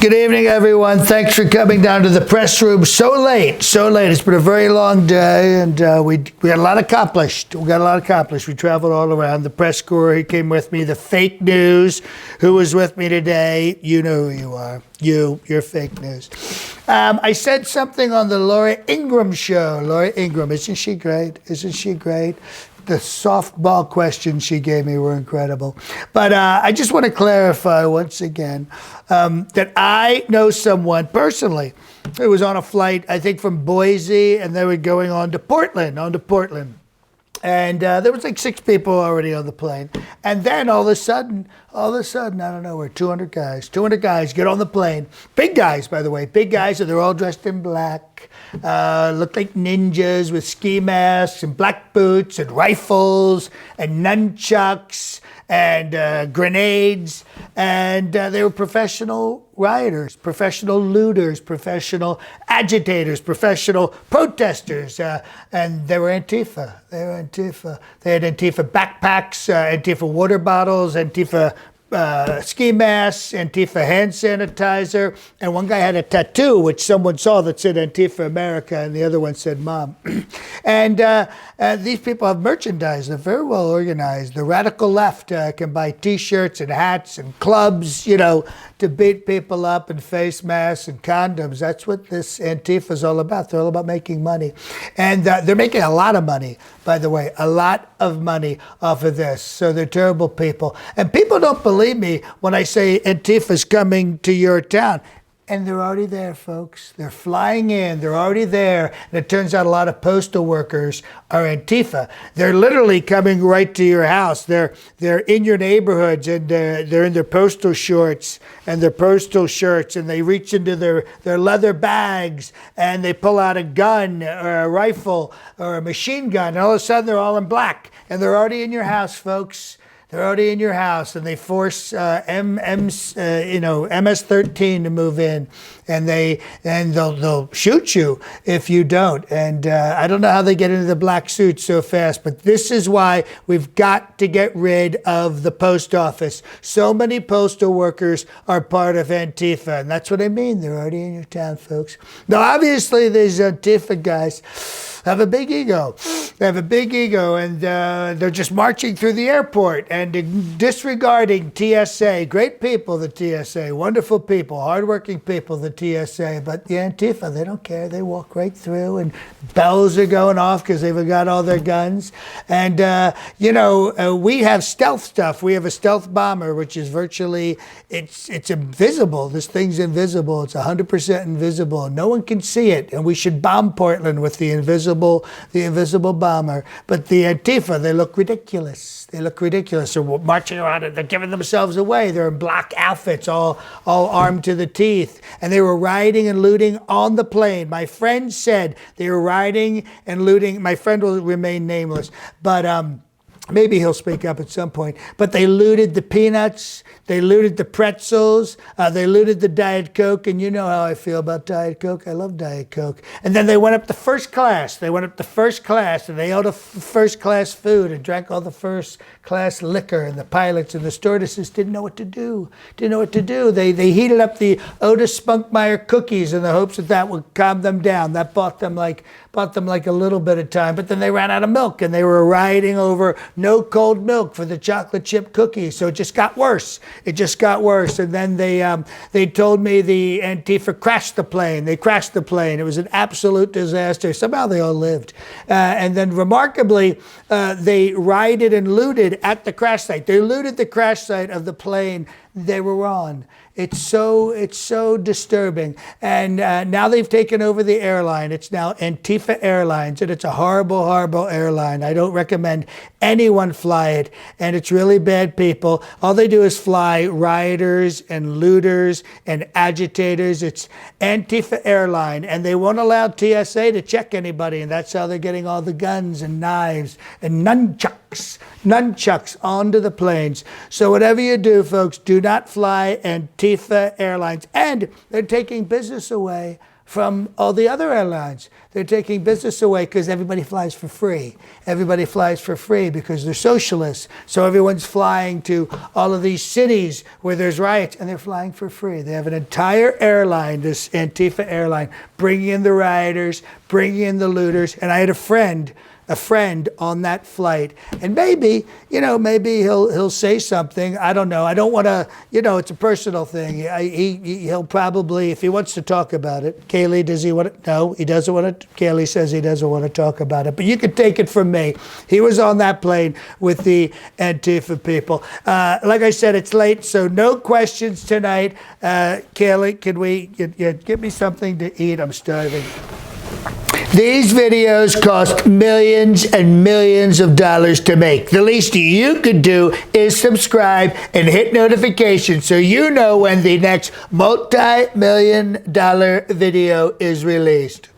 Good evening, everyone. Thanks for coming down to the press room so late. It's been a very long day, and we got a lot accomplished. We traveled all around. The press corps, he came with me. The fake news, who was with me today. You know who you are. You're fake news. I said something on the Laura Ingraham show. Laura Ingraham, isn't she great? The softball questions she gave me were incredible. But I just want to clarify once again that I know someone personally who was on a flight, I think from Boise, and they were going on to Portland. And there was like 6 people already on the plane. And then all of a sudden, out of nowhere, 200 guys get on the plane. Big guys, by the way, and they're all dressed in black. Look like ninjas with ski masks and black boots and rifles and nunchucks and grenades. And they were professional rioters, professional looters, professional agitators, professional protesters. And they were Antifa. They had Antifa backpacks, Antifa water bottles, Antifa ski masks, Antifa hand sanitizer, and one guy had a tattoo which someone saw that said Antifa America, and the other one said Mom. And these people have merchandise. They're very well organized. The radical left can buy T-shirts and hats and clubs, to beat people up, and face masks and condoms. That's what this Antifa is all about. They're all about making money. And they're making a lot of money, by the way, a lot of money off of this. So they're terrible people. And people don't believe me when I say Antifa's coming to your town. And they're already there, folks. They're flying in. They're already there. And it turns out a lot of postal workers are Antifa. They're literally coming right to your house. They're in your neighborhoods, and they're in their postal shorts and their postal shirts, and they reach into their leather bags, and they pull out a gun or a rifle or a machine gun, and all of a sudden they're all in black. And they're already in your house, folks. They're already in your house, and they force MS-13 to move in, and they'll shoot you if you don't. And I don't know how they get into the black suits so fast, but this is why we've got to get rid of the post office. So many postal workers are part of Antifa, and that's what I mean. They're already in your town, folks. Now, obviously, these Antifa guys have a big ego. And they're just marching through the airport and disregarding TSA. Great people, the TSA. Wonderful people, hardworking people, the TSA. But the Antifa, they don't care. They walk right through, and bells are going off because they've got all their guns. And, we have stealth stuff. We have a stealth bomber, which is virtually, it's invisible. This thing's invisible. It's 100% invisible. No one can see it. And we should bomb Portland with the invisible bomber. But the Antifa, they look ridiculous. They're marching around and they're giving themselves away. They're in black outfits, all armed to the teeth. And they were rioting and looting on the plane. My friend said they were rioting and looting. My friend will remain nameless, but maybe he'll speak up at some point. But they looted the peanuts. They looted the pretzels. They looted the Diet Coke. And you know how I feel about Diet Coke. I love Diet Coke. And then they went up to first class. And they ate first class food and drank all the first class liquor. And the pilots and the stewardesses didn't know what to do. They heated up the Otis Spunkmeyer cookies in the hopes that would calm them down. That bought them like a little bit of time. But then they ran out of milk, and they were rioting over no cold milk for the chocolate chip cookies. So it just got worse. And then they told me the Antifa crashed the plane. They crashed the plane. It was an absolute disaster. Somehow they all lived. And then remarkably, they rioted and looted at the crash site. They looted the crash site of the plane they were on. It's so disturbing. And now they've taken over the airline. It's now Antifa Airlines, and it's a horrible, horrible airline. I don't recommend anyone fly it, and it's really bad people. All they do is fly rioters and looters and agitators. It's Antifa Airline, and they won't allow TSA to check anybody, and that's how they're getting all the guns and knives and nunchucks onto the planes. So whatever you do, folks, do not fly Antifa Airlines. And they're taking business away from all the other airlines. They're taking business away because everybody flies for free. Everybody flies for free because they're socialists. So everyone's flying to all of these cities where there's riots, and they're flying for free. They have an entire airline, this Antifa airline, bringing in the rioters, bringing in the looters. And I had a friend on that flight, and maybe he'll say something. I don't know. I don't want to, it's a personal thing. He'll probably, if he wants to talk about it. Kaylee, does he want to? No, he doesn't want to. Kaylee says he doesn't want to talk about it, but you can take it from me. He was on that plane with the Antifa people. Like I said, it's late, so no questions tonight. Kaylee, can we get me something to eat? I'm starving. These videos cost millions and millions of dollars to make. The least you could do is subscribe and hit notifications so you know when the next multi-million-dollar video is released.